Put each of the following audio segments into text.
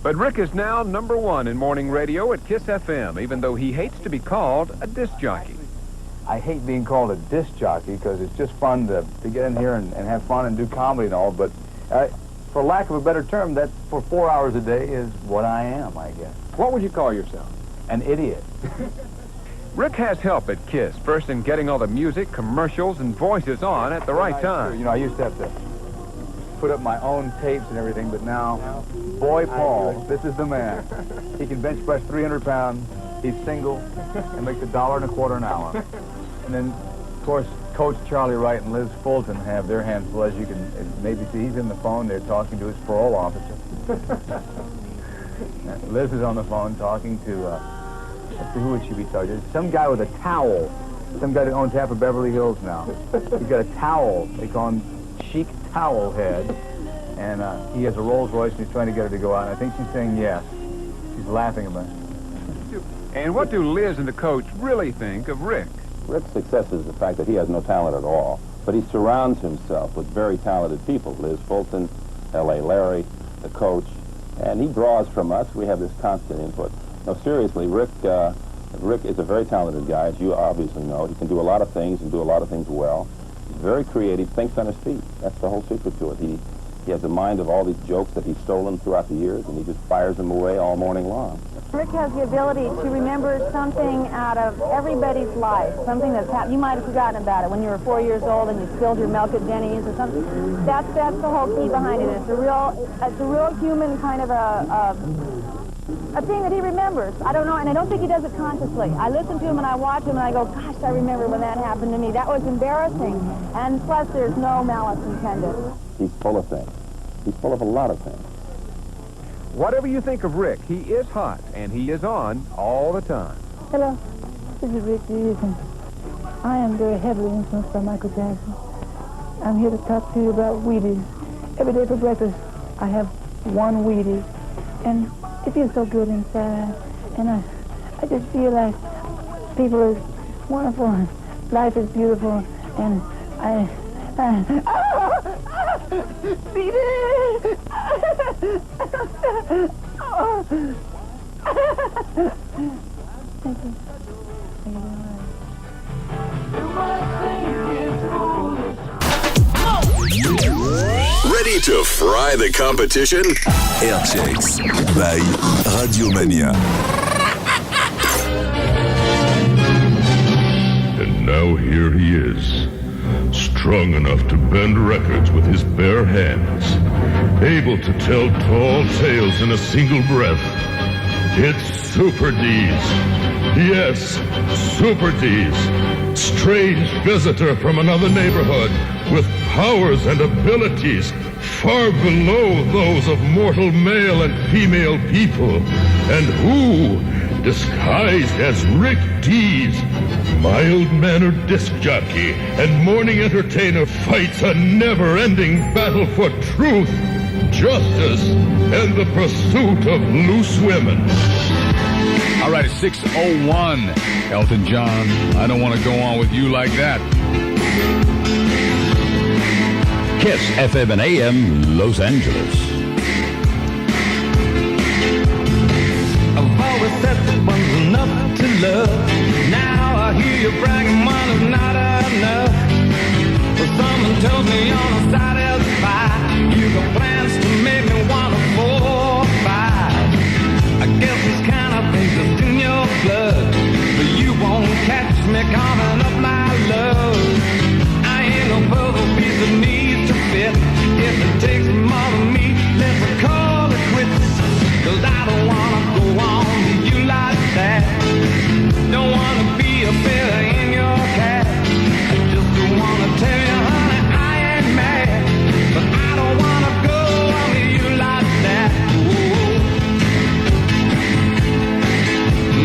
But Rick is now #1 in morning radio at KISS FM, even though he hates to be called a disc jockey. I hate being called a disc jockey because it's just fun to get in here and have fun and do comedy and all, but for lack of a better term, that for 4 hours a day is what I am, I guess. What would you call yourself? An idiot. Rick has help at KISS, first in getting all the music, commercials, and voices on at the right time. You know, I used to have to put up my own tapes and everything, but now, boy Paul, this is the man. He can bench press 300 pounds, he's single, and makes $1.25 an hour. And then, of course, Coach Charlie Wright and Liz Fulton have their hands full, as you can maybe see. He's in the phone, they're talking to his parole officer. Liz is on the phone talking to, let's see, who would she be talking to? Some guy with a towel. Some guy that owns half of Beverly Hills now. He's got a towel. They call him Chic Towel Head. And he has a Rolls Royce and he's trying to get her to go out. And I think she's saying yes. She's laughing about it. And what do Liz and the coach really think of Rick? Rick's success is the fact that he has no talent at all, but he surrounds himself with very talented people. Liz Fulton, L.A. Larry, the coach, and he draws from us. We have this constant input. No, seriously, Rick is a very talented guy, as you obviously know. He can do a lot of things and do a lot of things well. He's very creative, thinks on his feet. That's the whole secret to it. He has a mind of all these jokes that he's stolen throughout the years, and he just fires them away all morning long. Rick has the ability to remember something out of everybody's life, something that's happened. You might have forgotten about it when you were 4 years old and you spilled your milk at Denny's or something. That's the whole key behind it. It's a real human kind of a thing that he remembers. I don't know, and I don't think he does it consciously. I listen to him and I watch him and I go, gosh, I remember when that happened to me. That was embarrassing. And plus, there's no malice intended. He's full of things. He's full of a lot of things. Whatever you think of Rick, he is hot, and he is on all the time. Hello, this is Rick Dees, and I am very heavily influenced by Michael Jackson. I'm here to talk to you about Wheaties. Every day for breakfast, I have one Wheaties, and it feels so good inside. And I just feel like people are wonderful, and life is beautiful, and beat it! Thank you. Ready to fry the competition? Airchecks by Radio Mania. And now here he is, strong enough to bend records with his bare hands, able to tell tall tales in a single breath. It's Super D's. Yes, Super D's. Strange visitor from another neighborhood with powers and abilities far below those of mortal male and female people, and who, disguised as Rick Dees, mild-mannered disc jockey and morning entertainer, fights a never-ending battle for truth, justice, and the pursuit of loose women. All right, it's 6:01. Elton John, I don't want to go on with you like that. KISS FM and AM, Los Angeles. I've always said that one's enough to love. Now I hear you bragging one is not enough. Well, someone told me on the side of the fight, you got plans to make me want a 4 or 5. I guess this kind of thing's just in your blood, but you won't catch me coming up my love. I ain't no puzzle piece that needs to fit. If it takes more than me, let's call it quits. 'Cause I don't wanna go on with you like that. Don't wanna be a feather in your cap. I just don't wanna tell you, honey, I ain't mad, but I don't wanna go on with you like that.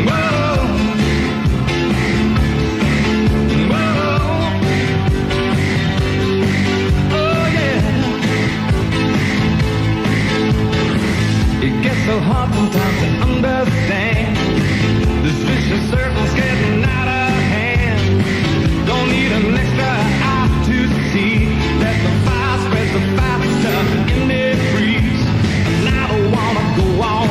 Whoa. Whoa. Whoa. Oh yeah. It gets so hard sometimes to understand. This vicious circle's getting out of hand. Don't need an extra eye to see. Let the fire spread the faster in the breeze. And I don't wanna go on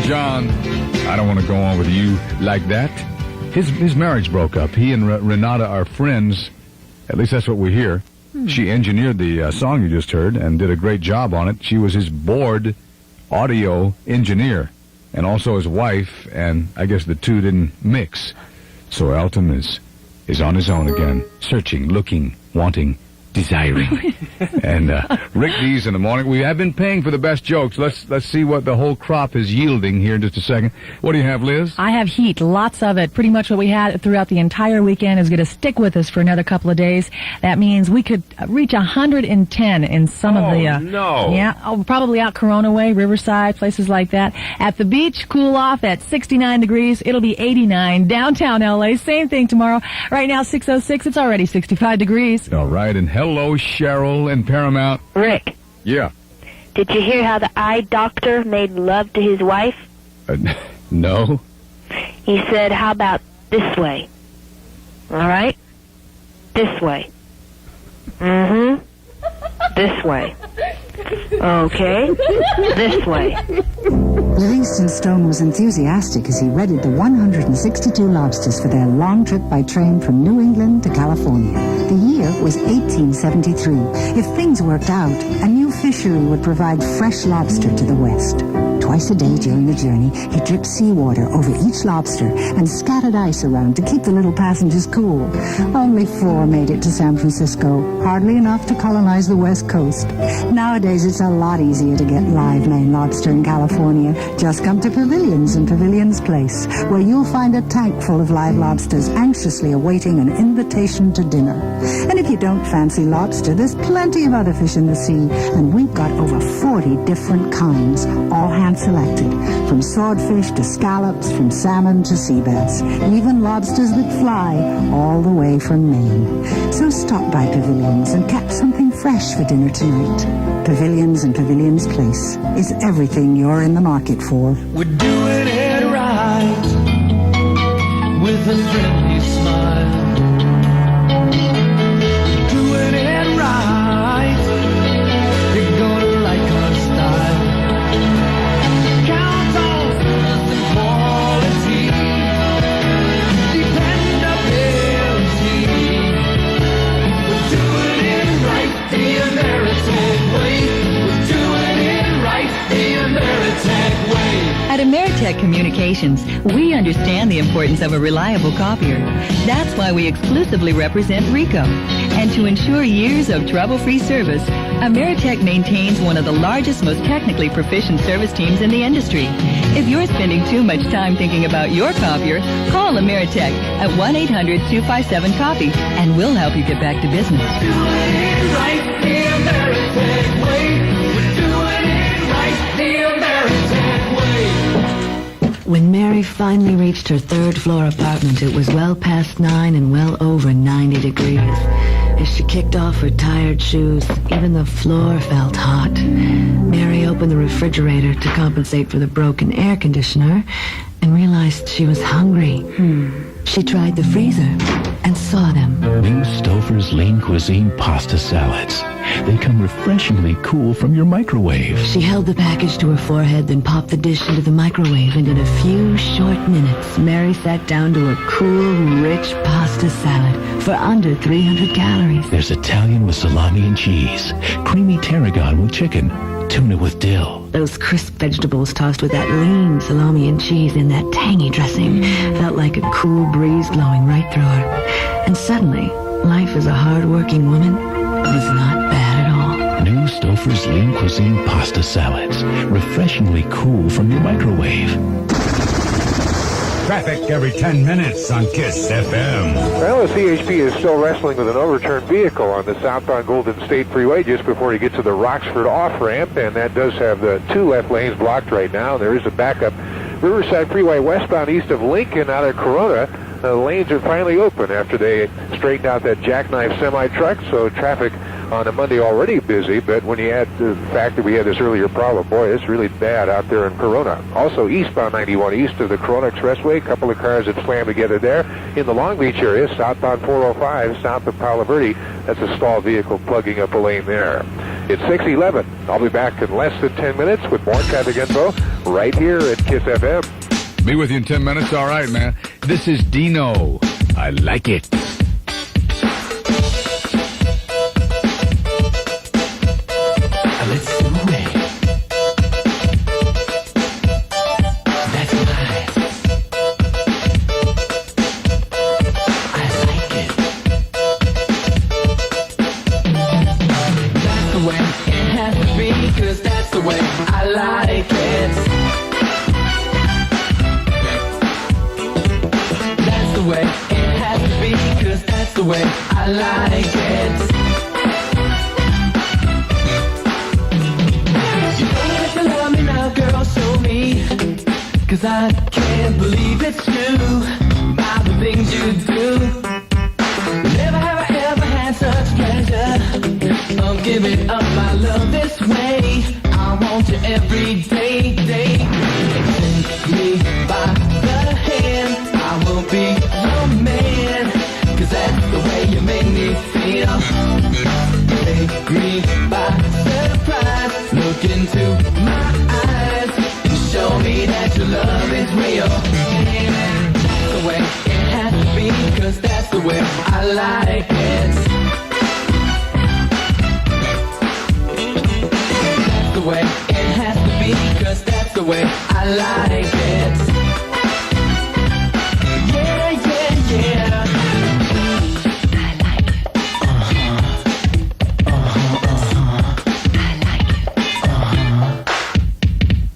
John, I don't want to go on with you like that. His marriage broke up. He and Renata are friends. At least that's what we hear. She engineered the song you just heard and did a great job on it. She was his board audio engineer and also his wife, and I guess the two didn't mix. So Elton is on his own again, searching, looking, wanting, desiring. And Rick D's in the morning. We have been paying for the best jokes. Let's see what the whole crop is yielding here in just a second. What do you have, Liz? I have heat, lots of it. Pretty much what we had throughout the entire weekend is going to stick with us for another couple of days. That means we could reach 110 in some of the... no. Yeah, probably out Corona way, Riverside, places like that. At the beach, cool off at 69 degrees. It'll be 89. Downtown L.A., same thing tomorrow. Right now, 6:06. It's already 65 degrees. All right, and hello, Cheryl in Paramount. Rick. Yeah. Did you hear how the eye doctor made love to his wife? No. He said, how about this way? All right? This way. Mm-hmm. This way. Okay. This way. Livingstone Stone was enthusiastic as he readied the 162 lobsters for their long trip by train from New England to California. The year was 1873. If things worked out, a new fishery would provide fresh lobster to the west. Twice a day during the journey, he dripped seawater over each lobster and scattered ice around to keep the little passengers cool. Only 4 made it to San Francisco, hardly enough to colonize the West Coast. Nowadays, it's a lot easier to get live Maine lobster in California. Just come to Pavilions in Pavilions Place, where you'll find a tank full of live lobsters anxiously awaiting an invitation to dinner. And if you don't fancy lobster, there's plenty of other fish in the sea, and we've got over 40 different kinds, all hand-selected, from swordfish to scallops, from salmon to sea bass, even lobsters that fly, all the way from Maine. So stop by Pavilions and catch something fresh for dinner tonight. Pavilions and Pavilions Place is everything you're in the market for. We're doing it right with a friendly smile. Doing it right. You're gonna like our style. Count on service and quality. Dependability. We're doing it right the American way. We're doing it right the American way. At Ameritech Communications, we understand the importance of a reliable copier. That's why we exclusively represent Ricoh. And to ensure years of trouble-free service, Ameritech maintains one of the largest, most technically proficient service teams in the industry. If you're spending too much time thinking about your copier, call Ameritech at 1-800-257-COPY, and we'll help you get back to business. Doing it right the American way. We're doing it right the American way. When Mary finally reached her third-floor apartment, it was well past 9 and well over 90 degrees. As she kicked off her tired shoes, even the floor felt hot. Mary opened the refrigerator to compensate for the broken air conditioner and realized she was hungry. She tried the freezer and saw them. New Stouffer's Lean Cuisine Pasta Salads. They come refreshingly cool from your microwave. She held the package to her forehead, then popped the dish into the microwave, and in a few short minutes, Mary sat down to a cool, rich pasta salad for under 300 calories. There's Italian with salami and cheese, creamy tarragon with chicken, tuna with dill. Those crisp vegetables tossed with that lean salami and cheese in that tangy dressing felt like a cool breeze blowing right through her. And suddenly, life as a hard-working woman was not bad at all. New Stouffer's Lean Cuisine Pasta Salads. Refreshingly cool from your microwave. Traffic every 10 minutes on KISS FM. Well, the CHP is still wrestling with an overturned vehicle on the southbound Golden State Freeway just before you get to the Roxford off-ramp, and that does have the 2 left lanes blocked right now. There is a backup. Riverside Freeway westbound east of Lincoln out of Corona. The lanes are finally open after they straightened out that jackknife semi-truck, so traffic on a Monday already busy, but when you add the fact that we had this earlier problem, boy, it's really bad out there in Corona. Also, eastbound 91 east of the Corona Expressway, a couple of cars that slammed together there. In the Long Beach area, southbound 405 south of Palo Verde, that's a stalled vehicle plugging up a lane there. It's 6:11. I'll be back in less than 10 minutes with more traffic info right here at KISS FM. Be with you in 10 minutes. All right, man. This is Dino. I like it. Let's do it. That's nice. I like it. That's the way it has to be, 'cause that's the way I like it. That's the way it has to be, 'cause that's the way I like it. Girl, show me, 'cause I can't believe it's true by the things you do. Never have I ever had such pleasure of giving up my love this way. I want you every day. Take me by the hand, I will be your man, 'cause that's the way you make me feel. Take me by surprise, look into my eyes, and show me that your love is real. That's the way it has to be, 'cause that's the way I like it. That's the way it has to be, 'cause that's the way I like it. Yeah.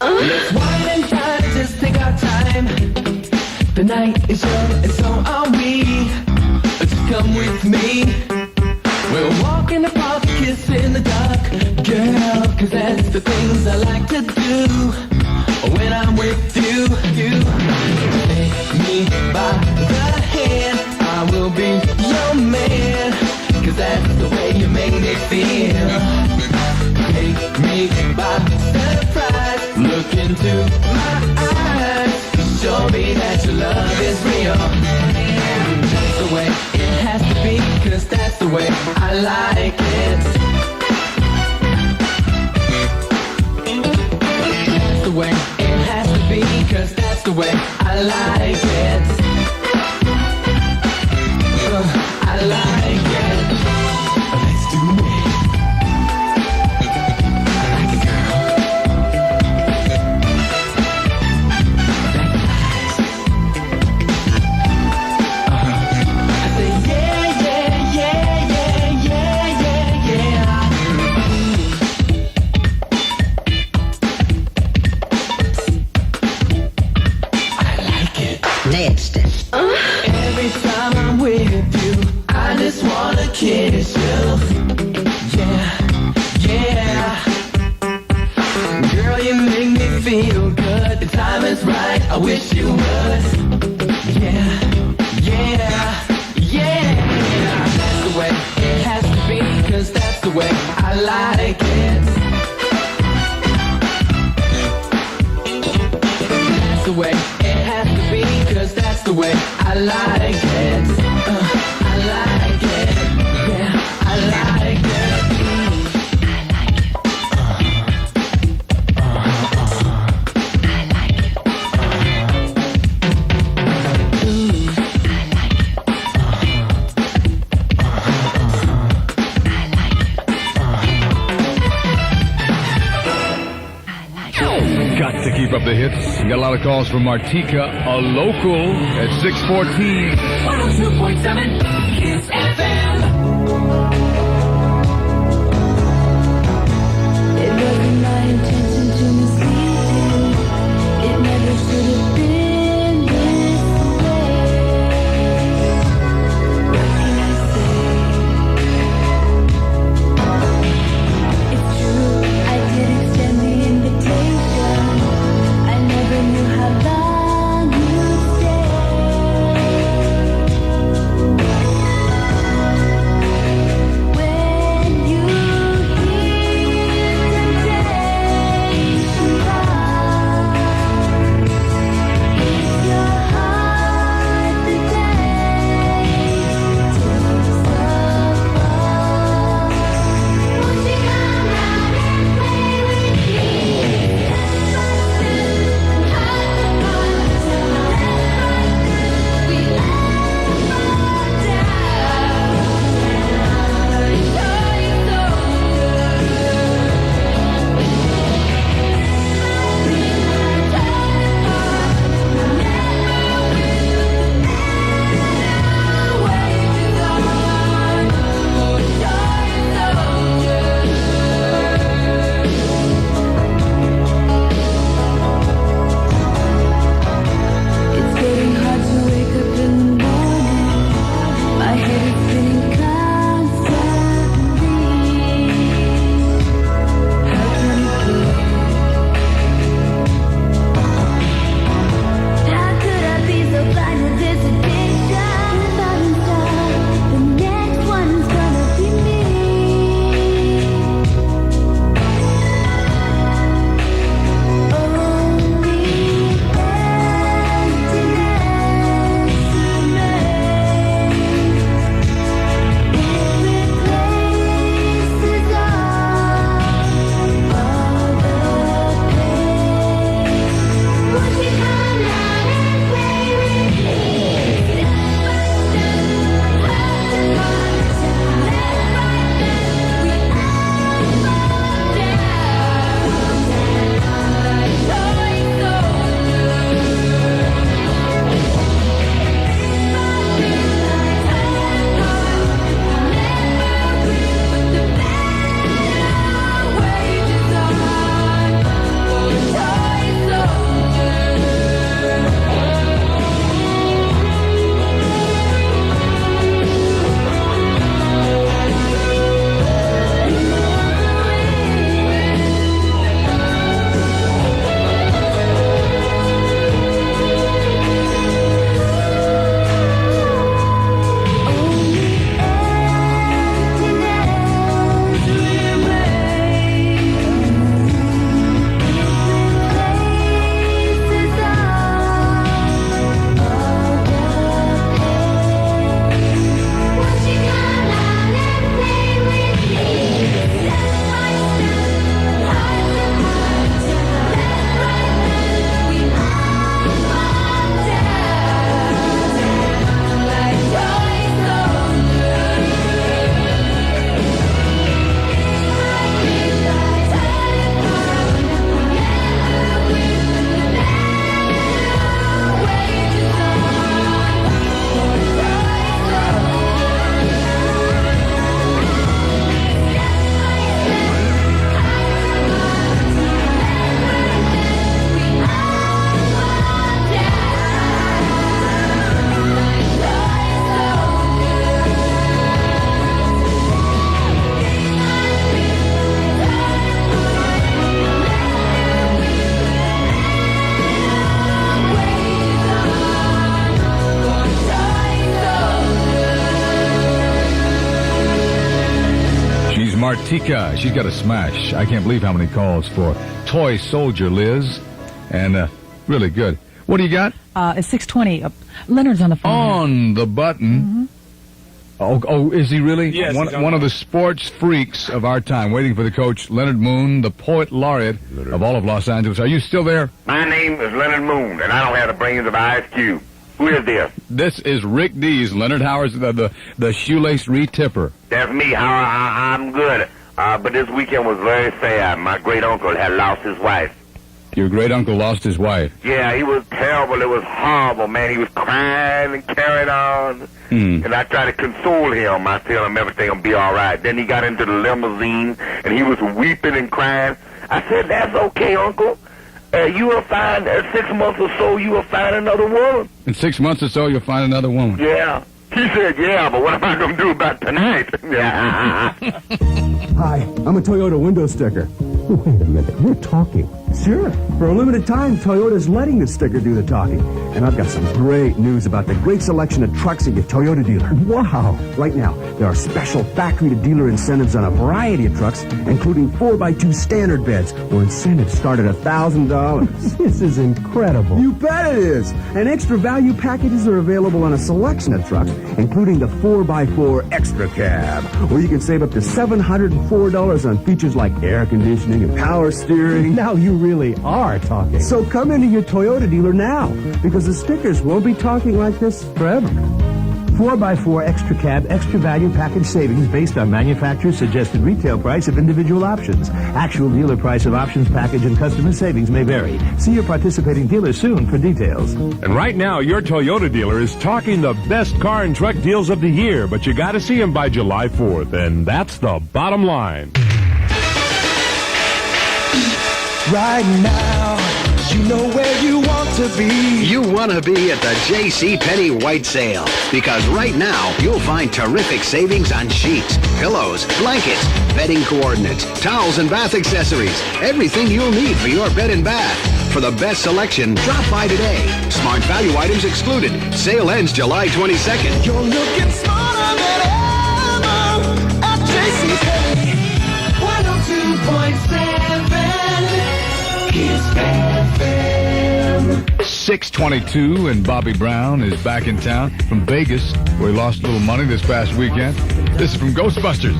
Let's wine and dine, just take our time. The night is young and so are we. Just come with me. We'll walk in the park, kiss in the dark, girl, 'cause that's the things I like to do when I'm with you. Take me by the hand, I will be your man, 'cause that's the way you make me feel. Take me by surprise, look into my eyes, show me that your love is real. That's the way it has to be, 'cause that's the way I like it. That's the way it has to be, 'cause that's the way I like it. I like it. Let's do it. Every time I'm with you, I just wanna kiss you. Yeah. Girl, you make me feel good. The time is right, I wish you would. Yeah. That's the way it has to be, 'cause that's the way I like it. That's the way it has to be, 'cause that's the way I like it. I like it. Yeah, I like it. Got to keep up the hits. We got a lot of calls from Martika, a local, at 614. 102.7 KISS FM. It wasn't my intention to mislead you. It never should have been this way. What can I say? It's true, I did extend the invitation. I never knew how long you'd stay. When you hear today Tika. She's got a smash. I can't believe how many calls for Toy Soldier, Liz. And really good. What do you got? It's 6:20. Leonard's on the phone. On the button. Oh, is he really? Yes, One of the sports freaks of our time, waiting for the coach, Leonard Moon, the poet laureate of all of Los Angeles. Are you still there? My name is Leonard Moon, and I don't have the brains of Ice Cube. Who is this? This is Rick Dees, Leonard Howard's the shoelace re-tipper. That's me. I'm good. But this weekend was very sad. My great uncle had lost his wife. Your great uncle lost his wife. Yeah, he was terrible. It was horrible, man. He was crying and carried on. And I tried to console him. I tell him everything will be all right. Then he got into the limousine, and he was weeping and crying. I said, that's okay, Uncle. You will find, 6 months or so, you will find another woman. In 6 months or so, you'll find another woman. Yeah. He said, yeah, but what am I going to do about tonight? Hi, I'm a Toyota window sticker. Wait a minute, we're talking. Sure. For a limited time, Toyota's letting the sticker do the talking. And I've got some great news about the great selection of trucks at your Toyota dealer. Wow. Right now, there are special factory-to-dealer incentives on a variety of trucks, including 4x2 standard beds, where incentives start at $1,000. This is incredible. You bet it is. And extra value packages are available on a selection of trucks, including the 4x4 Extra Cab, where you can save up to $704 on features like air conditioning and power steering. Now you really are talking. So come into your Toyota dealer now, because the stickers won't be talking like this forever. 4x4 Extra Cab Extra Value Package savings based on manufacturer's suggested retail price of individual options. Actual dealer price of options package and customer savings may vary. See your participating dealer soon for details. And right now, your Toyota dealer is talking the best car and truck deals of the year, but you got to see them by July 4th, and that's the bottom line. Right now, you know where you want to be. You want to be at the JCPenney White Sale, because right now you'll find terrific savings on sheets, pillows, blankets, bedding coordinates, towels and bath accessories, everything you'll need for your bed and bath. For the best selection, drop by today. Smart value items excluded. Sale ends July 22nd. You're looking smarter than ever at JCPenney. 102.7 Kiss FM. 6:22, and Bobby Brown is back in town from Vegas, where he lost a little money this past weekend. This is from Ghostbusters.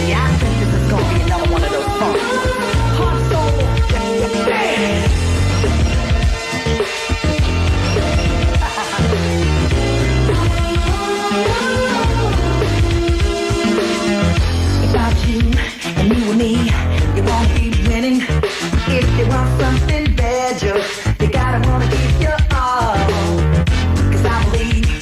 Yeah, I think this is gonna be another one of those songs. Hot soul. Yeah. About you and you and me, you won't be winning. If you want something bad, you gotta wanna give your all. 'Cause I believe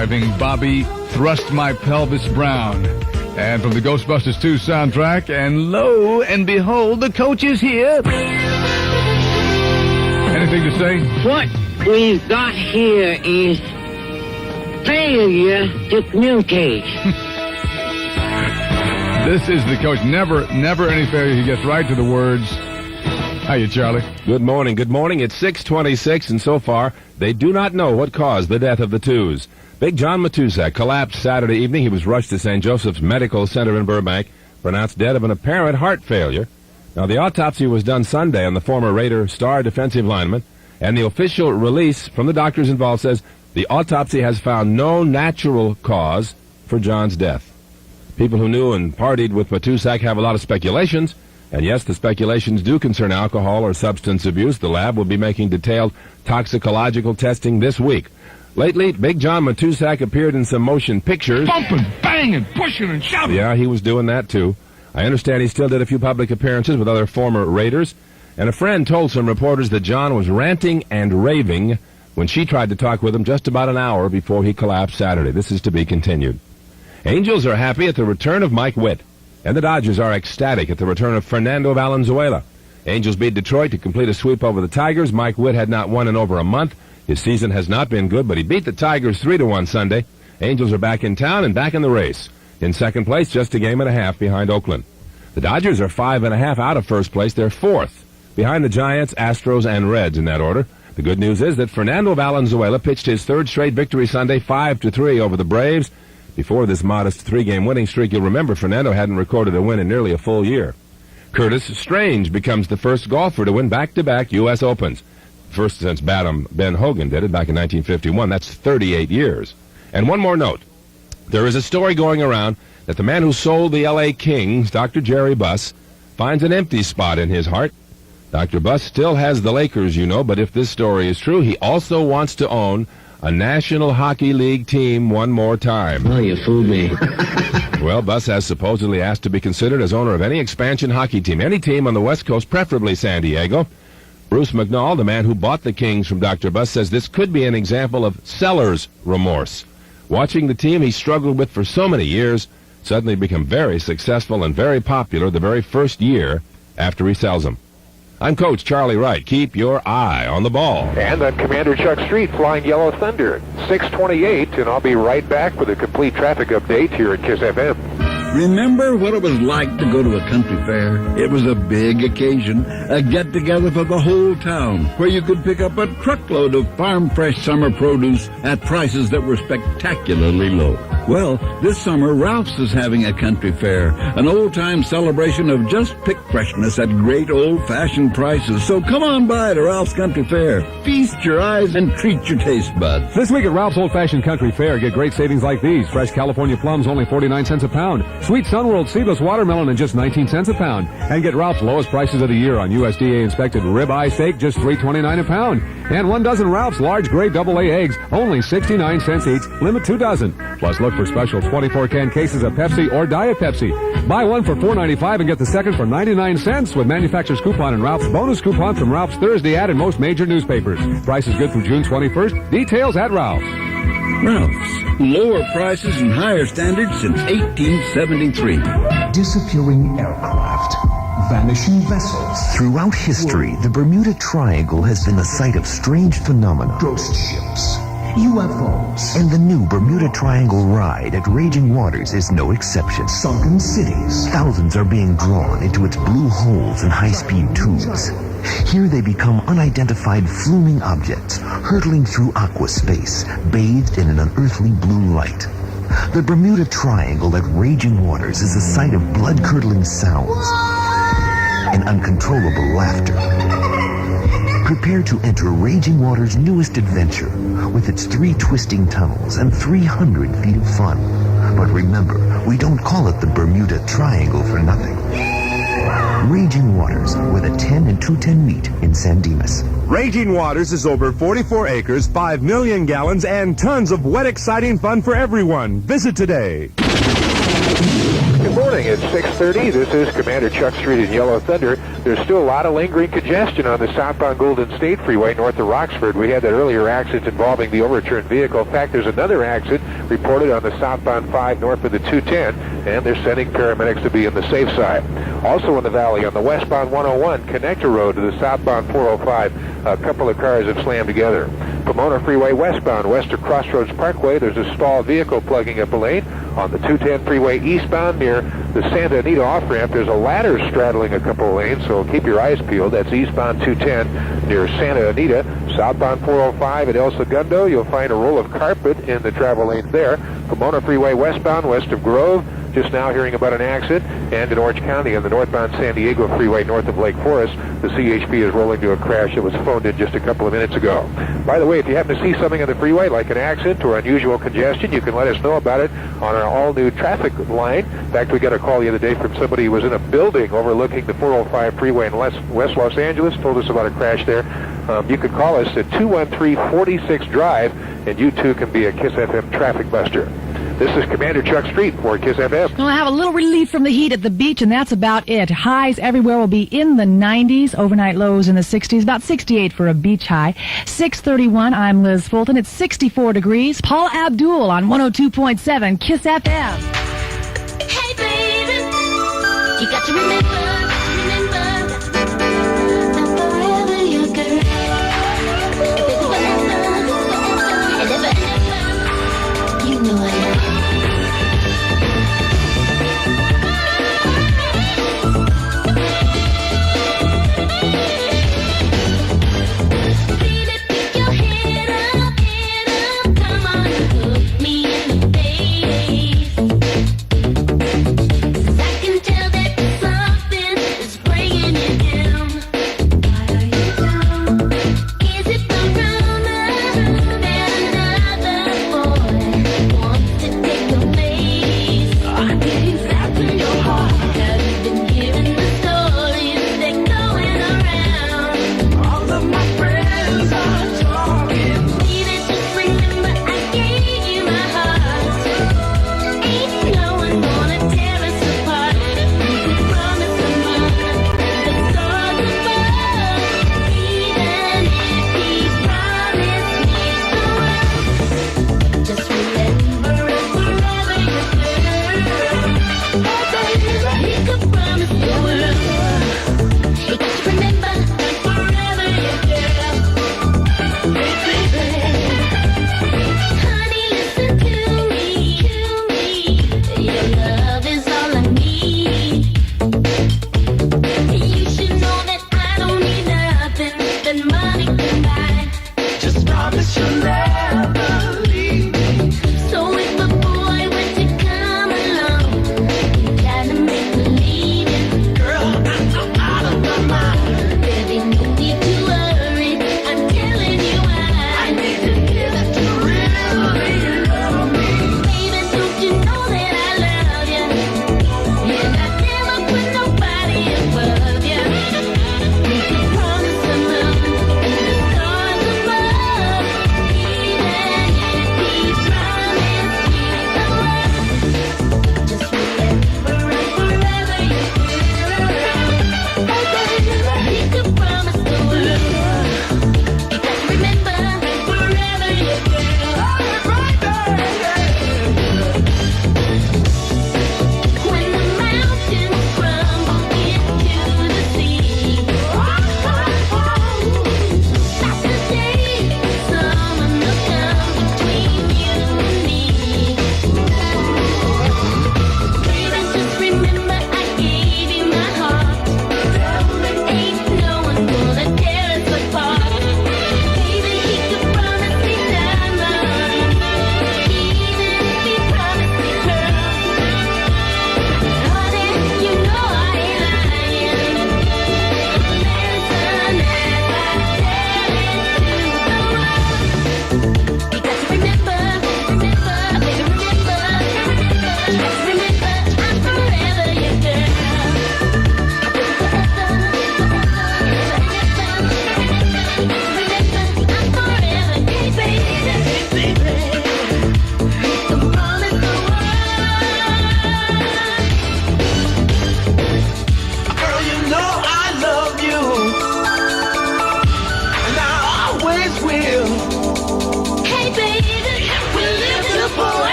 driving Bobby Thrust My Pelvis Brown. And from the Ghostbusters 2 soundtrack, and lo and behold, the coach is here. Anything to say? What we've got here is failure to communicate. This is the coach. Never any failure. He gets right to the words. Hiya, Charlie. Good morning. It's 6:26, and so far, they do not know what caused the death of the twos. Big John Matuszak collapsed Saturday evening. He was rushed to St. Joseph's Medical Center in Burbank, pronounced dead of an apparent heart failure. Now, the autopsy was done Sunday on the former Raider star defensive lineman, and the official release from the doctors involved says the autopsy has found no natural cause for John's death. People who knew and partied with Matuszak have a lot of speculations, and yes, the speculations do concern alcohol or substance abuse. The lab will be making detailed toxicological testing this week. Lately, Big John Matuszak appeared in some motion pictures. Bumping, banging, pushing, and shoving. Yeah, he was doing that, too. I understand he still did a few public appearances with other former Raiders, and a friend told some reporters that John was ranting and raving when she tried to talk with him just about an hour before he collapsed Saturday. This is to be continued. Angels are happy at the return of Mike Witt, and the Dodgers are ecstatic at the return of Fernando Valenzuela. Angels beat Detroit to complete a sweep over the Tigers. Mike Witt had not won in over a month. His season has not been good, but he beat the Tigers 3-1 Sunday. Angels are back in town and back in the race. In second place, just a game and a half behind Oakland. The Dodgers are 5.5 out of first place. They're fourth, behind the Giants, Astros, and Reds in that order. The good news is that Fernando Valenzuela pitched his third straight victory Sunday, 5-3 over the Braves. Before this modest three-game winning streak, you'll remember Fernando hadn't recorded a win in nearly a full year. Curtis Strange becomes the first golfer to win back-to-back U.S. Opens. First since Ben Hogan did it back in 1951. That's 38 years. And one more note. There is a story going around that the man who sold the L.A. Kings, Dr. Jerry Buss, finds an empty spot in his heart. Dr. Buss still has the Lakers, you know, but if this story is true, he also wants to own a National Hockey League team one more time. Oh, you fooled me. Well, Buss has supposedly asked to be considered as owner of any expansion hockey team, any team on the West Coast, preferably San Diego. Bruce McNall, the man who bought the Kings from Dr. Buss, says this could be an example of seller's remorse. Watching the team he struggled with for so many years suddenly become very successful and very popular the very first year after he sells them. I'm Coach Charlie Wright. Keep your eye on the ball. And I'm Commander Chuck Street flying Yellow Thunder. 6:28, and I'll be right back with a complete traffic update here at KISS FM. Remember what it was like to go to a country fair? It was a big occasion, a get-together for the whole town, where you could pick up a truckload of farm-fresh summer produce at prices that were spectacularly low. Well, this summer, Ralph's is having a country fair, an old-time celebration of just pick freshness at great old-fashioned prices. So come on by to Ralph's Country Fair. Feast your eyes and treat your taste buds. This week at Ralph's Old Fashioned Country Fair, get great savings like these. Fresh California plums, only 49 cents a pound. Sweet Sunworld seedless watermelon at just 19 cents a pound. And get Ralph's lowest prices of the year on USDA-inspected ribeye steak, just $3.29 a pound. And 1 dozen Ralph's large gray AA eggs, only 69 cents each. Limit 2 dozen. Plus, look for special 24-can cases of Pepsi or Diet Pepsi. Buy one for $4.95 and get the second for 99 cents with manufacturer's coupon and Ralph's bonus coupon from Ralph's Thursday ad in most major newspapers. Price is good through June 21st. Details at Ralph's. Ralph's. Lower prices and higher standards since 1873. Disappearing aircraft. Vanishing vessels. Throughout history, the Bermuda Triangle has been the site of strange phenomena. Ghost ships. UFOs. And the new Bermuda Triangle ride at Raging Waters is no exception. Sunken cities. Thousands are being drawn into its blue holes and high-speed tubes. Here they become unidentified fluming objects, hurtling through aqua space, bathed in an unearthly blue light. The Bermuda Triangle at Raging Waters is the site of blood-curdling sounds and uncontrollable laughter. Prepare to enter Raging Waters' newest adventure with its 3 twisting tunnels and 300 feet of fun. But remember, we don't call it the Bermuda Triangle for nothing. Raging Waters, where the 10 and 210 meet in San Dimas. Raging Waters is over 44 acres, 5 million gallons, and tons of wet, exciting fun for everyone. Visit today. Good morning. morning. It's 6:30. This is Commander Chuck Street in Yellow Thunder. There's still a lot of lingering congestion on the southbound Golden State Freeway north of Roxford. We had that earlier accident involving the overturned vehicle. In fact, there's another accident reported on the southbound 5 north of the 210, and they're sending paramedics to be in the safe side. Also in the valley on the westbound 101 connector road to the southbound 405, a couple of cars have slammed together. Pomona Freeway westbound west of Crossroads Parkway, there's a stalled vehicle plugging up a lane. On the 210 freeway eastbound near the Santa Anita off-ramp, there's a ladder straddling a couple of lanes, so keep your eyes peeled. That's eastbound 210 near Santa Anita. Southbound 405 at El Segundo, you'll find a roll of carpet in the travel lanes there. Pomona Freeway westbound west of Grove, just now hearing about an accident. And in Orange County on the northbound San Diego Freeway north of Lake Forest, the CHP is rolling to a crash that was phoned in just a couple of minutes ago. By the way, if you happen to see something on the freeway like an accident or unusual congestion, you can let us know about it on our all-new traffic line. In fact, we got a call the other day from somebody who was in a building overlooking the 405 freeway in West Los Angeles, told us about a crash there. You could call us at 213-46-DRIVE, and you too can be a KISS FM traffic buster. This is Commander Chuck Street for KISS FM. We'll have a little relief from the heat at the beach, and that's about it. Highs everywhere will be in the 90s, overnight lows in the 60s, about 68 for a beach high. 6:31, I'm Liz Fulton. It's 64 degrees. Paul Abdul on 102.7 KISS FM. Hey, baby, you got to remember that forever your girl. Baby, whenever, you know I am. I can tell that something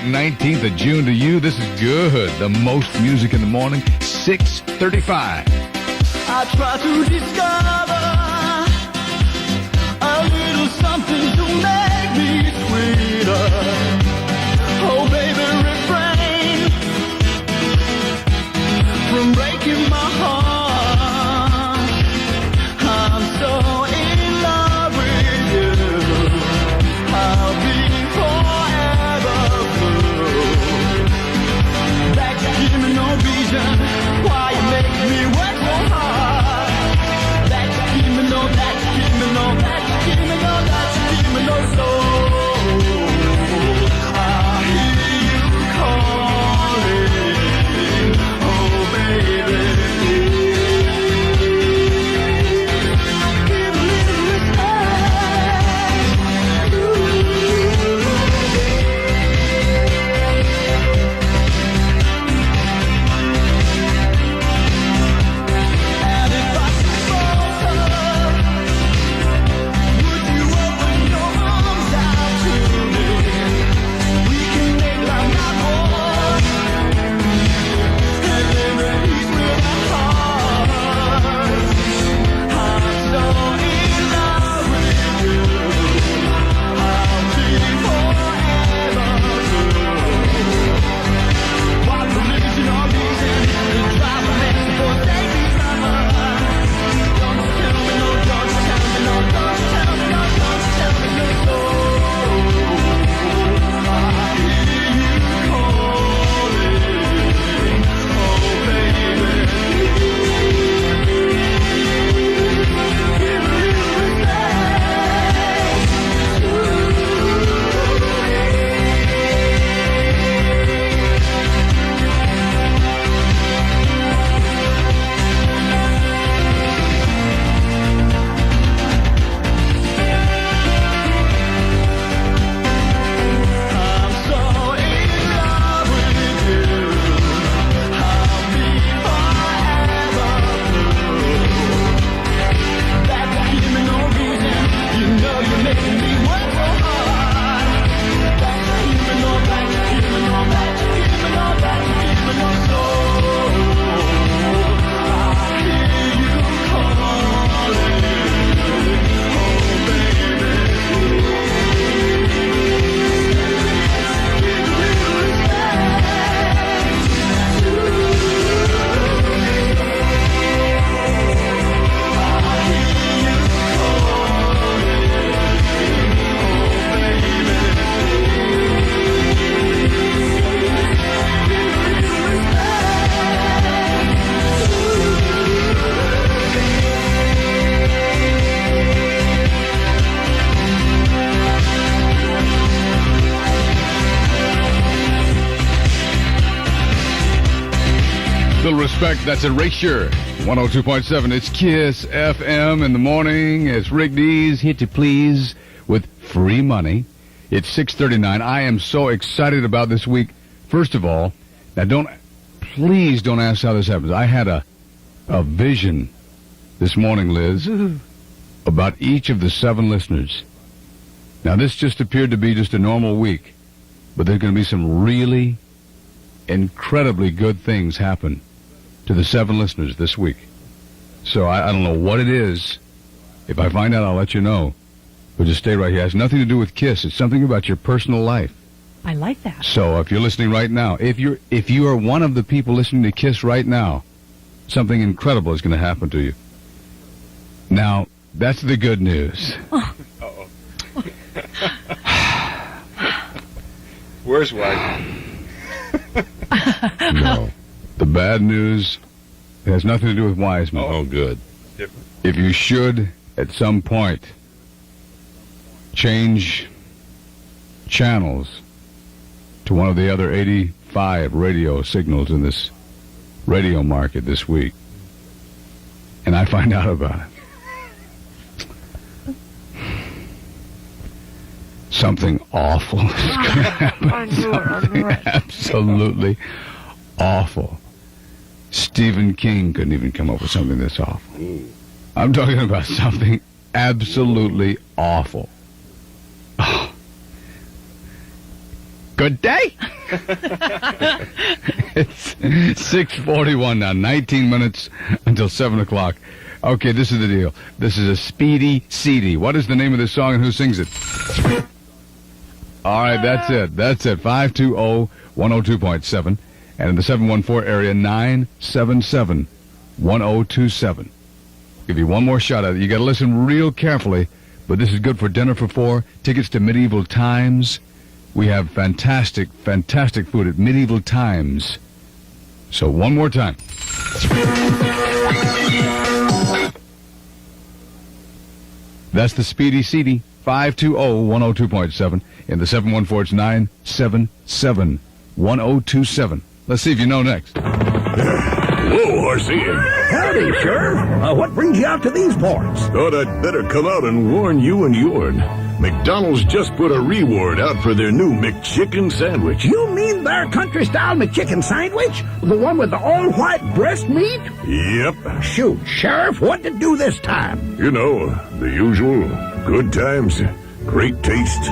19th of June to you. This is good. The most music in the morning, 6:35. I try to discover a little something to make me sweeter. Oh, baby, refrain from breaking my heart. I'm so in love with you. I'll be forever blue. That you give me no reason why you make me work so hard. That you give me no, that you give me no, that you give me no, that you give me no soul. I hear you calling, oh baby. Give a little respect. And if I should falter, would you open your arms out to me? We can make love my boy, and live at peace with our hearts. I'm so in love with you. I'll be forever blue. What religion or reason to drive a man for taking summer? Don't you tell me no, don't you tell me no, don't you tell me no, don't you tell me no soul. I hear you calling, oh baby. Give a little I'm so in love with you. I'll be forever blue. That you give me no reason. You know you're making me work so hard. That you give me no, that you give me no, that you give me no, that you give me no soul. I hear you calling, oh baby. Little respect, that's Erasure. 102.7, it's Kiss FM in the morning. It's Rick Dees, Hit to Please with free money. It's 6:39. I am so excited about this week. First of all, now please don't ask how this happens. I had a vision this morning, Liz, about each of the 7 listeners. Now this just appeared to be just a normal week, but there's going to be some really incredibly good things happen to the 7 listeners this week. So I don't know what it is. If I find out, I'll let you know. But just stay right here. It has nothing to do with Kiss. It's something about your personal life. I like that. So if you're listening right now, if you are one of the people listening to Kiss right now, something incredible is going to happen to you. Now, that's the good news. Where's Wiseman? No. The bad news has nothing to do with Wiseman. Oh, good. If you should, at some point, change channels to one of the other 85 radio signals in this radio market this week, and I find out about it, something awful is going to happen. Something absolutely awful. Stephen King couldn't even come up with something this awful. I'm talking about something absolutely awful. Oh. Good day. It's 6:41 now, 19 minutes until 7 o'clock. Okay, this is the deal. This is a Speedy CD. What is the name of this song and who sings it? All right, that's it. That's it. 520-102.7. And in the 714 area, 977-1027. Give you one more shot at it. You got to listen real carefully, but this is good for dinner for four. Tickets to Medieval Times. We have fantastic, fantastic food at Medieval Times. So one more time. That's the Speedy CD. 520-102.7. In the 714, it's 977-1027. Let's see if you know next. Whoa, Horsey. Howdy, Sheriff. What brings you out to these parts? Thought I'd better come out and warn you and yourn. McDonald's just put a reward out for their new McChicken sandwich. You mean their country-style McChicken sandwich? The one with the all-white breast meat? Yep. Shoot, Sheriff, what to do this time? You know, the usual. Good times, great taste.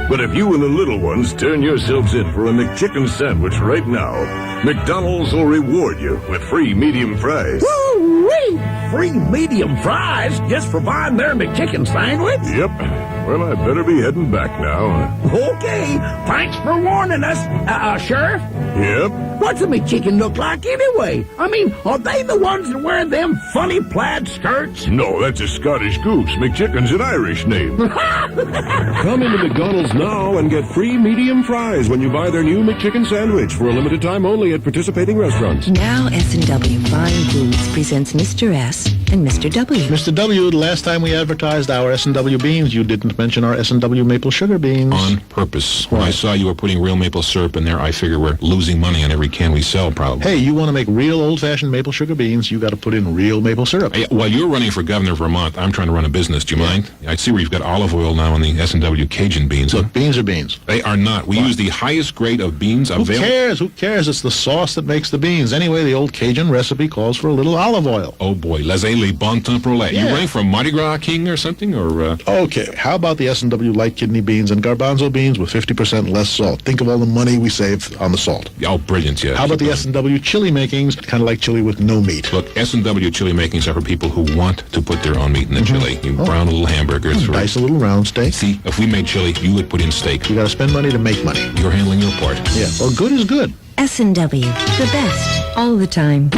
But if you and the little ones turn yourselves in for a McChicken sandwich right now, McDonald's will reward you with free medium fries. Woo-wee! Free medium fries just for buying their McChicken sandwich? Yep. Well, I better be heading back now. Okay, thanks for warning us, Sheriff. Yep. What's a McChicken look like anyway? I mean, are they the ones that wear them funny plaid skirts? No, that's a Scottish goose. McChicken's an Irish name. Come into McDonald's now and get free medium fries when you buy their new McChicken sandwich for a limited time only at participating restaurants. Now S&W Fine Foods presents Mr. S and Mr. W. Mr. W, the last time we advertised our S&W beans, you didn't mention our S&W maple sugar beans. On purpose. When I saw you were putting real maple syrup in there, I figure we're losing money on every can we sell, probably. Hey, you want to make real old-fashioned maple sugar beans, you got to put in real maple syrup. Hey, while you're running for governor of Vermont, I'm trying to run a business. Do you mind? I see where you've got olive oil now on the S&W Cajun beans. Look, beans are beans. They are not. We use the highest grade of beans available. Who cares? Who cares? It's the sauce that makes the beans. Anyway, the old Cajun recipe calls for a little olive oil. Oh, boy. Laissez les bon temps pour lait. Yeah. You running for Mardi Gras King or something? Or Okay, how about the S&W light kidney beans and garbanzo beans with 50% less salt? Think of all the money we save on the salt. Oh, brilliant, yeah. How about the S&W chili makings, kind of like chili with no meat? Look, S&W chili makings are for people who want to put their own meat in the chili. You brown little hamburgers. Dice a little round steak. See, if we made chili, you would put in steak. You got to spend money to make money. You're handling your part. Yeah, well, good is good. S&W, the best, all the time.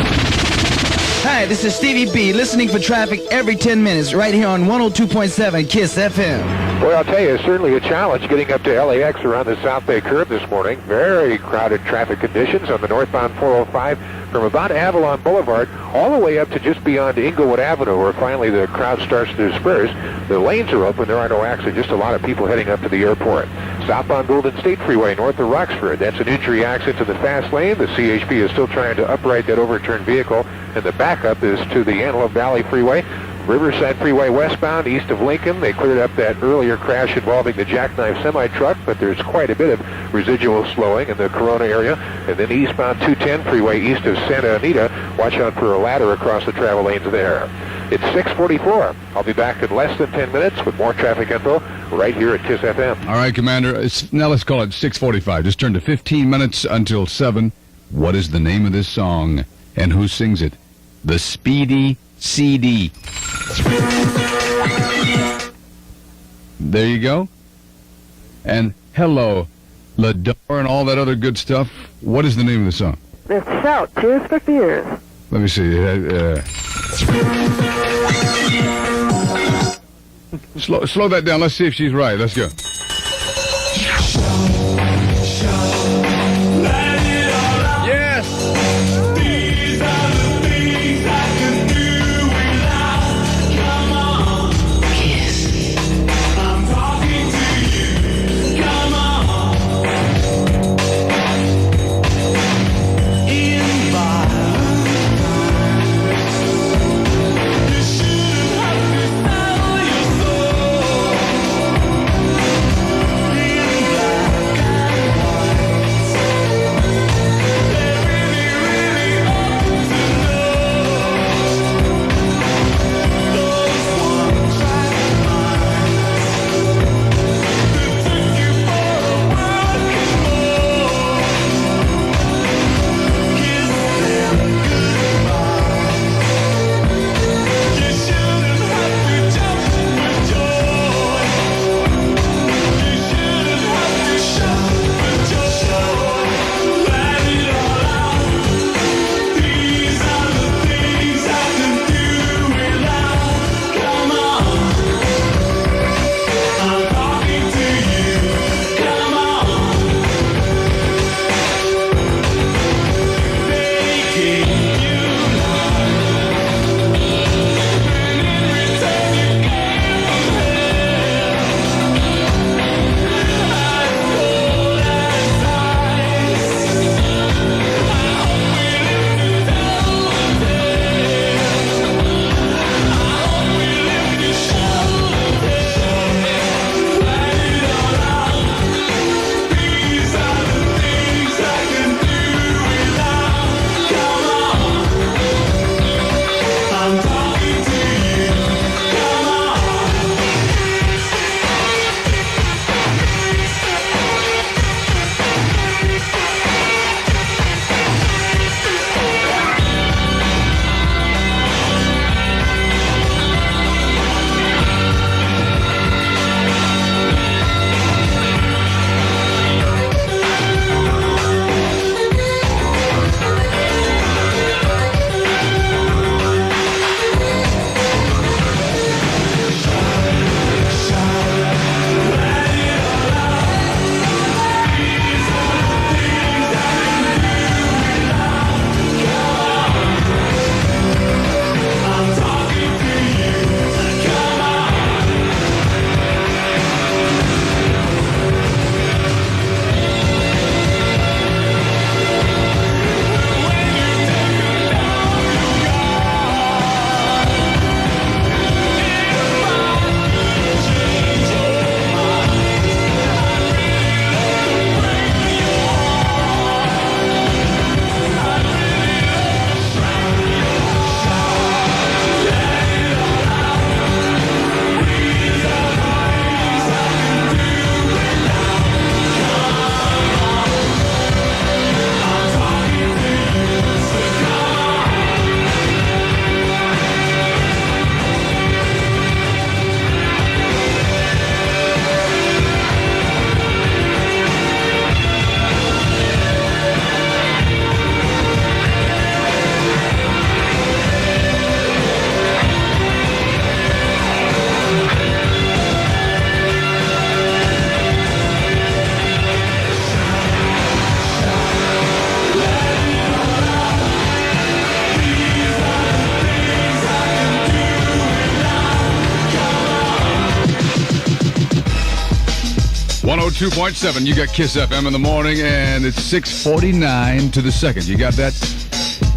Hi, this is Stevie B, listening for traffic every 10 minutes, right here on 102.7 KISS FM. Well, I'll tell you, it's certainly a challenge getting up to LAX around the South Bay curve this morning. Very crowded traffic conditions on the northbound 405 from about Avalon Boulevard all the way up to just beyond Inglewood Avenue, where finally the crowd starts to disperse. The lanes are open. There are no accidents, just a lot of people heading up to the airport. Southbound Golden State Freeway north of Roxford. That's an entry exit to the fast lane. The CHP is still trying to upright that overturned vehicle, and the backup is to the Antelope Valley Freeway. Riverside Freeway westbound east of Lincoln. They cleared up that earlier crash involving the jackknife semi-truck, but there's quite a bit of residual slowing in the Corona area. And then eastbound 210 Freeway east of Santa Anita. Watch out for a ladder across the travel lanes there. It's 6:44. I'll be back in less than 10 minutes with more traffic info right here at KISS FM. All right, Commander. Now let's call it 6:45. Just turned to 15 minutes until 7. What is the name of this song and who sings it? The Speedy CD. There you go. And hello, Lador and all that other good stuff. What is the name of the song? Let's shout, Tears for Fears. Let me see. Slow that down. Let's see if she's right. Let's go. 102.7. You got Kiss FM in the morning, and it's 6:49 to the second. You got that?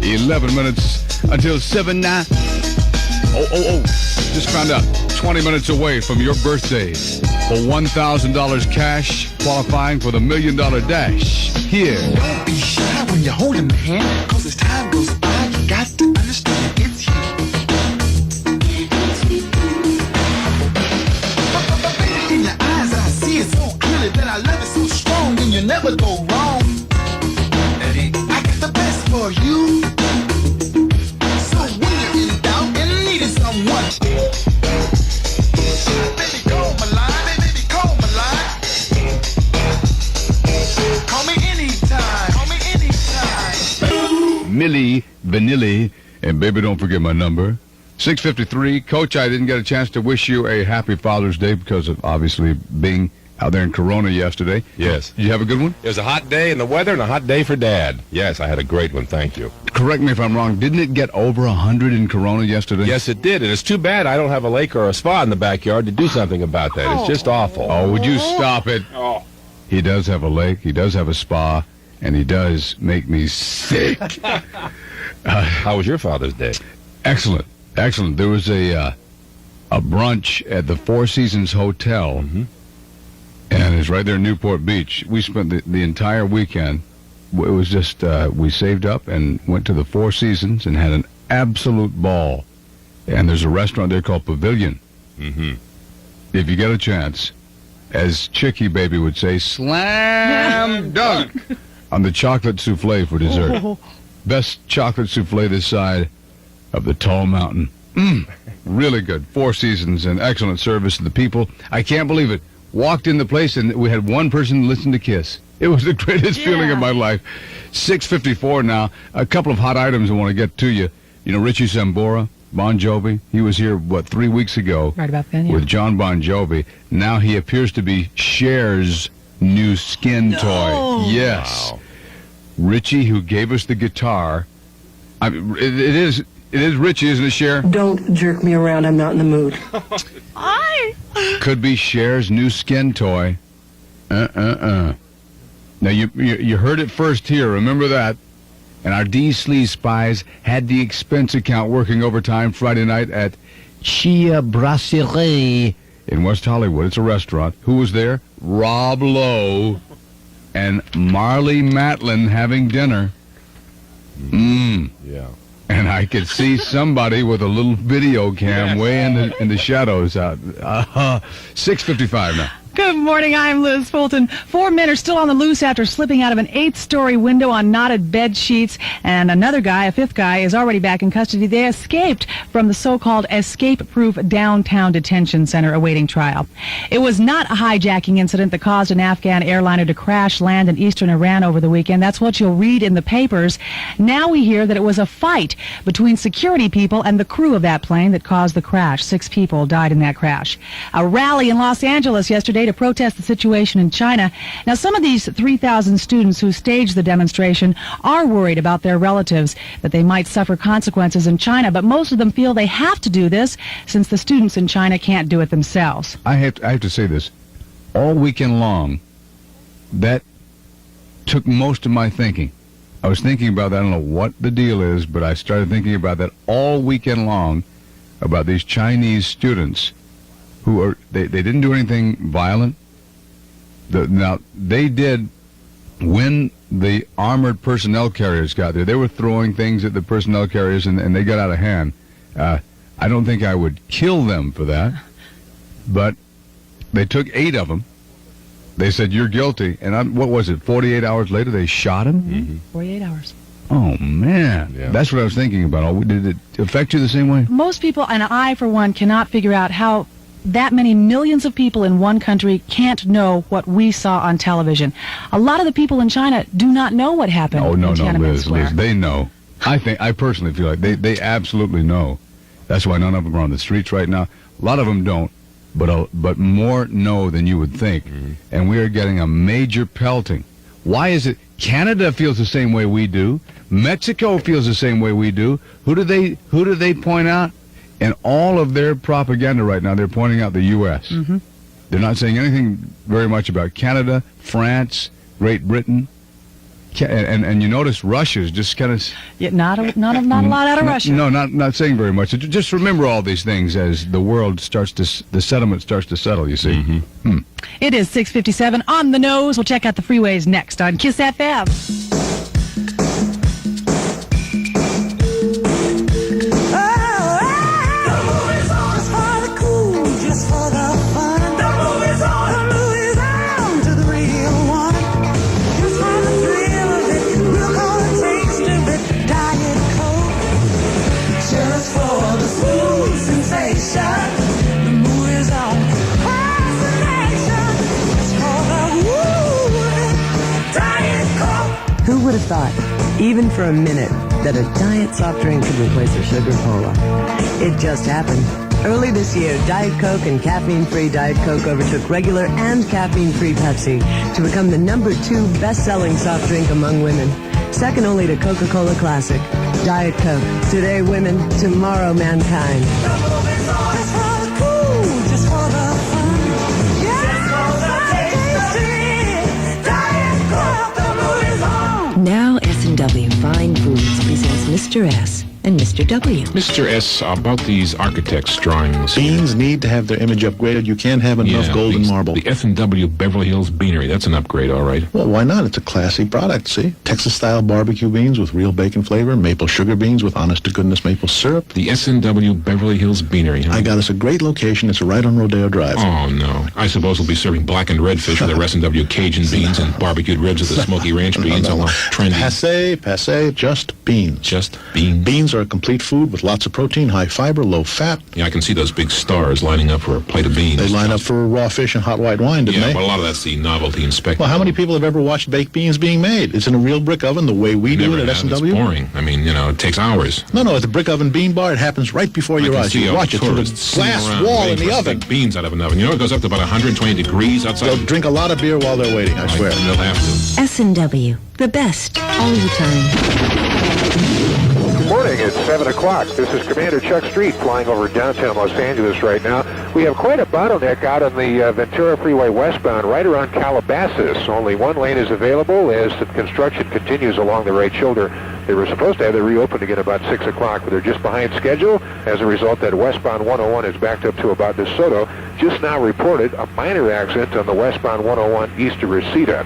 11 minutes until 7-9. Oh. Just found out. 20 minutes away from your birthday for $1,000 cash, qualifying for the $1 Million Dash. Here. Don't be shy when you hold him, man, cause as time goes by, you got to understand it's you. Baby, in your eyes, I see it so clearly that I love it so strong, and you never go wrong. I got the best for you. So when you're in doubt and needing someone, baby, call my line, baby, call my line. Call me anytime, call me anytime. Millie Vanilli, and baby, don't forget my number. 6:53. Coach, I didn't get a chance to wish you a happy Father's Day because of obviously being out there in Corona yesterday. Yes. Did you have a good one? It was a hot day in the weather and a hot day for Dad. Yes, I had a great one, thank you. Correct me if I'm wrong. Didn't it get over 100 in Corona yesterday? Yes, it did, and it's too bad I don't have a lake or a spa in the backyard to do something about that. It's just awful. Oh, would you stop it? Oh. He does have a lake, he does have a spa, and he does make me sick. How was your Father's Day? Excellent. There was a brunch at the Four Seasons Hotel, and it's right there in Newport Beach. We spent the entire weekend. It was just, we saved up and went to the Four Seasons and had an absolute ball. And there's a restaurant there called Pavilion. If you get a chance, as Chicky Baby would say, slam dunk on the chocolate souffle for dessert. Best chocolate souffle this side of the tall mountain. Really good. Four Seasons and excellent service to the people. I can't believe it. Walked in the place and we had one person listen to Kiss. It was the greatest feeling of my life. 6:54 now. A couple of hot items I want to get to you. You know, Richie Sambora, Bon Jovi. He was here, 3 weeks ago? Right about then, yeah. With John Bon Jovi. Now he appears to be Cher's new skin toy. Yes. Wow. Richie, who gave us the guitar. It is Richie, isn't it, Cher? Don't jerk me around. I'm not in the mood. Could be Cher's new skin toy. Now, you heard it first here. Remember that. And our D-Sleaze spies had the expense account working overtime Friday night at Chia Brasserie in West Hollywood. It's a restaurant. Who was there? Rob Lowe and Marley Matlin having dinner. Yeah. And I could see somebody with a little video cam way in the shadows out. 6:55 now. Good morning, I'm Liz Fulton. 4 men are still on the loose after slipping out of an 8-story window on knotted bed sheets, and another guy, a fifth guy, is already back in custody. They escaped from the so-called escape-proof downtown detention center awaiting trial. It was not a hijacking incident that caused an Afghan airliner to crash land in eastern Iran over the weekend. That's what you'll read in the papers. Now we hear that it was a fight between security people and the crew of that plane that caused the crash. 6 people died in that crash. A rally in Los Angeles yesterday to protest the situation in China. Now, some of these 3,000 students who staged the demonstration are worried about their relatives, that they might suffer consequences in China, but most of them feel they have to do this since the students in China can't do it themselves. I have to say this. All weekend long, that took most of my thinking. I was thinking about that. I don't know what the deal is, but I started thinking about that all weekend long, about these Chinese students who are, they didn't do anything violent. Now, they did, when the armored personnel carriers got there, they were throwing things at the personnel carriers and they got out of hand. I don't think I would kill them for that, but they took 8 of them. They said, you're guilty. And what was it, 48 hours later, they shot him? 48 hours. Oh, man. Yeah. That's what I was thinking about. Did it affect you the same way? Most people, and I, for one, cannot figure out how that many millions of people in one country can't know what we saw on television. A lot of the people in China do not know what happened in Tiananmen Square. Liz, they know. I personally feel like they absolutely know. That's why none of them are on the streets right now. A lot of them don't, but more know than you would think. And we are getting a major pelting. Why is it? Canada feels the same way we do. Mexico feels the same way we do. Who do they point out? And all of their propaganda right now, they're pointing out the U.S. They're not saying anything very much about Canada, France, Great Britain. And you notice Russia's just kind of... Yeah, not a lot out of Russia. No, not saying very much. Just remember all these things as the world starts to... The settlement starts to settle, you see. Mm-hmm. It is 6:57 on the nose. We'll check out the freeways next on KISS FM. Who would have thought, even for a minute, that a diet soft drink could replace a sugar cola? It just happened. Early this year, Diet Coke and caffeine-free Diet Coke overtook regular and caffeine-free Pepsi to become the #2 best-selling soft drink among women. Second only to Coca-Cola Classic. Diet Coke. Today women, tomorrow mankind. Now S&W Fine Foods presents Mr. S and Mr. W. Mr. S, about these architects' drawings. Beans need to have their image upgraded. You can't have enough golden marble. The S&W Beverly Hills Beanery, that's an upgrade, all right. Well, why not? It's a classy product, see? Texas-style barbecue beans with real bacon flavor, maple sugar beans with honest-to-goodness maple syrup. The S&W Beverly Hills Beanery, huh? I got us a great location. It's right on Rodeo Drive. Oh, no. I suppose we'll be serving blackened redfish with their S&W Cajun beans and barbecued ribs with the smoky ranch beans. All trendy. Passe, just beans. Just beans? Beans are a complete food with lots of protein, high fiber, low fat. Yeah, I can see those big stars lining up for a plate of beans. They line up for raw fish and hot white wine, didn't they? Yeah, but a lot of that's the novelty and spectacle. Well, how many people have ever watched baked beans being made? It's in a real brick oven the way we do it at S&W. It's boring. I mean, it takes hours. No, it's a brick oven bean bar. It happens right before your eyes. You watch it through the glass wall in the oven. Beans out of an oven. It goes up to about 120 degrees outside. They'll drink a lot of beer while they're waiting, I swear. They'll have to. S&W, the best, all the time. Good morning. It's 7 o'clock. This is Commander Chuck Street flying over downtown Los Angeles right now. We have quite a bottleneck out on the Ventura Freeway westbound right around Calabasas. Only one lane is available as the construction continues along the right shoulder. They were supposed to have it reopened again about 6 o'clock, but they're just behind schedule. As a result, that westbound 101 is backed up to about DeSoto. Just now reported a minor accident on the westbound 101 east of Reseda.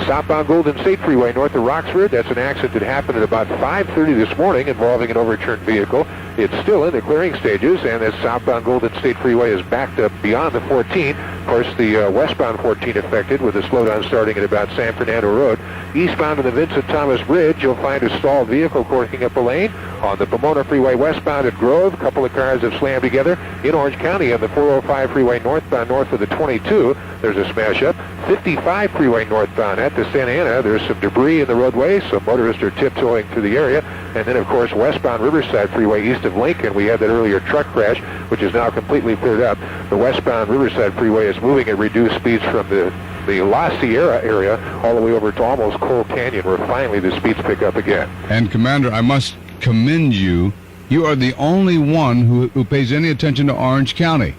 Southbound Golden State Freeway north of Roxford, that's an accident that happened at about 5:30 this morning involving an overturned vehicle. It's still in the clearing stages, and that southbound Golden State Freeway is backed up beyond the 14. Of course, the westbound 14 affected with a slowdown starting at about San Fernando Road. Eastbound on the Vincent Thomas Bridge, you'll find a stalled vehicle corking up a lane. On the Pomona Freeway westbound at Grove, a couple of cars have slammed together. In Orange County on the 405 freeway northbound north of the 22, there's a smash-up. 55 freeway northbound at the Santa Ana, there's some debris in the roadway, so motorists are tiptoeing through the area. And then, of course, westbound Riverside Freeway east of Lincoln, we had that earlier truck crash, which is now completely cleared up. The westbound Riverside Freeway is moving at reduced speeds from the La Sierra area all the way over to almost Coal Canyon, where finally the speeds pick up again. And, Commander, I must commend you. You are the only one who pays any attention to Orange County.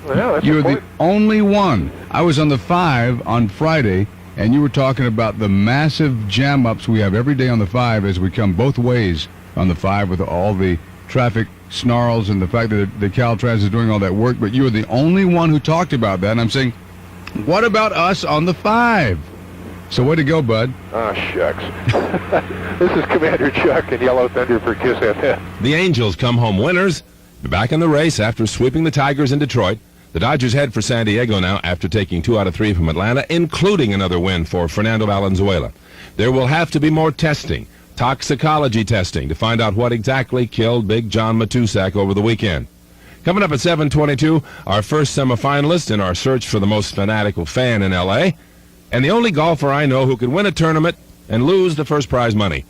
Well, that's You're important. the only one. I was on the 5 on Friday, and you were talking about the massive jam-ups we have every day on the 5 as we come both ways on the 5 with all the traffic snarls and the fact that the Caltrans is doing all that work. But you were the only one who talked about that, and I'm saying, what about us on the 5? So way to go, bud. Oh, shucks. This is Commander Chuck in Yellow Thunder for KISS FM. The Angels come home winners. They're back in the race after sweeping the Tigers in Detroit. The Dodgers head for San Diego now after taking 2 out of 3 from Atlanta, including another win for Fernando Valenzuela. There will have to be more testing, toxicology testing, to find out what exactly killed Big John Matusak over the weekend. Coming up at 7:22, our first semifinalist in our search for the most fanatical fan in L.A., and the only golfer I know who could win a tournament and lose the first prize money.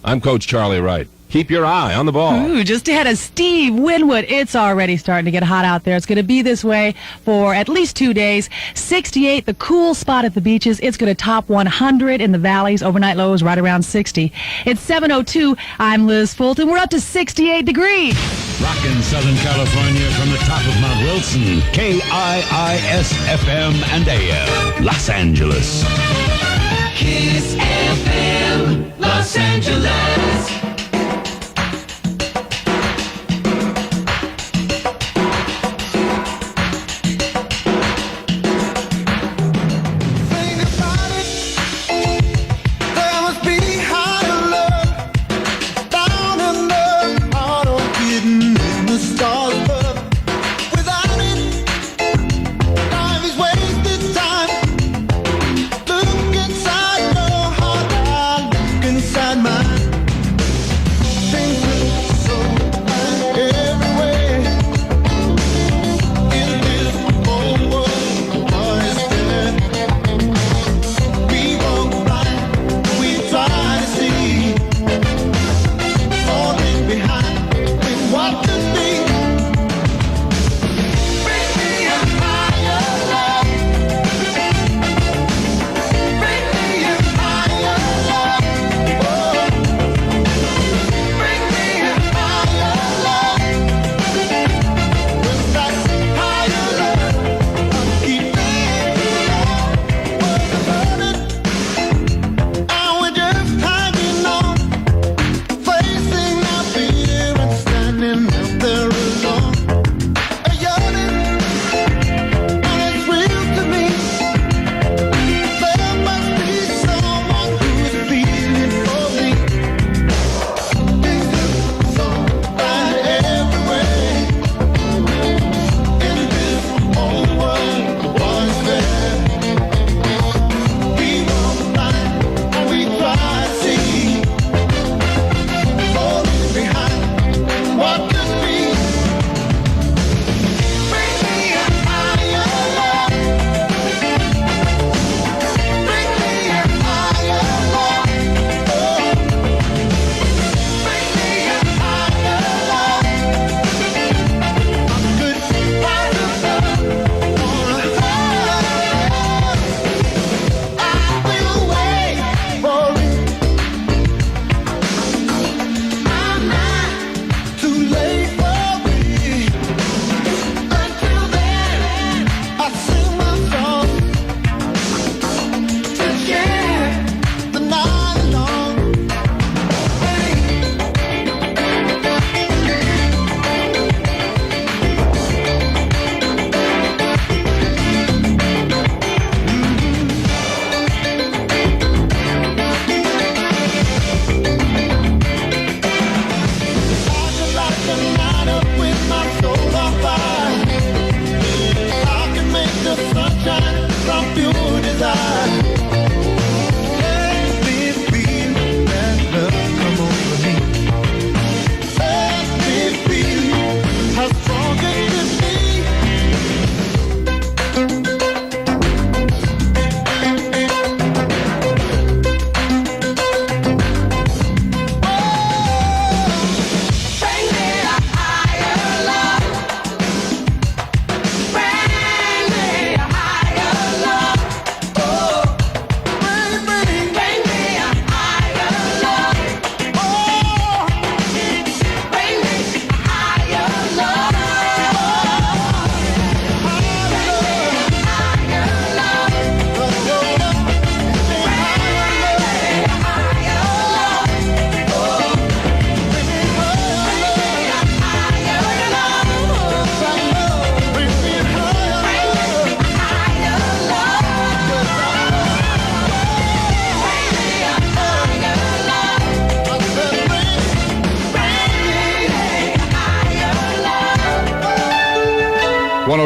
I'm Coach Charlie Wright. Keep your eye on the ball. Ooh, just ahead of Steve Winwood. It's already starting to get hot out there. It's going to be this way for at least 2 days. 68, the cool spot at the beaches. It's going to top 100 in the valleys. Overnight lows right around 60. It's 7:02. I'm Liz Fulton. We're up to 68 degrees. Rockin' Southern California from the top of Mount Wilson. KIIS-FM and AM. Los Angeles. Kiss FM, Los Angeles.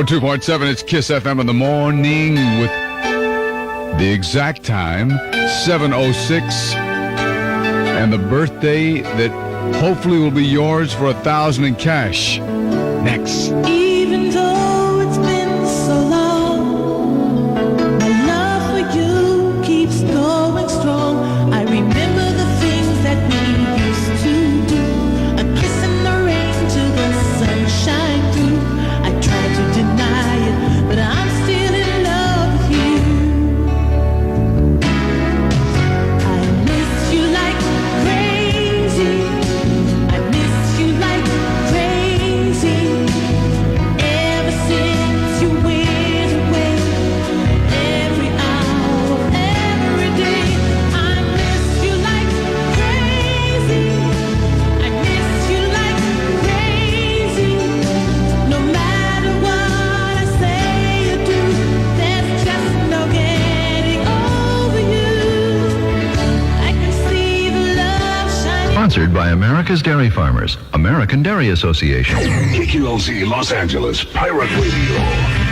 .7, it's Kiss FM in the morning with the exact time, 7:06, and the birthday that hopefully will be yours for $1,000 in cash. Next. Even though it's been so long, my love for you keeps going strong. I remember the things that we used to do. Sponsored by America's Dairy Farmers, American Dairy Association. KQLZ Los Angeles Pirate Radio.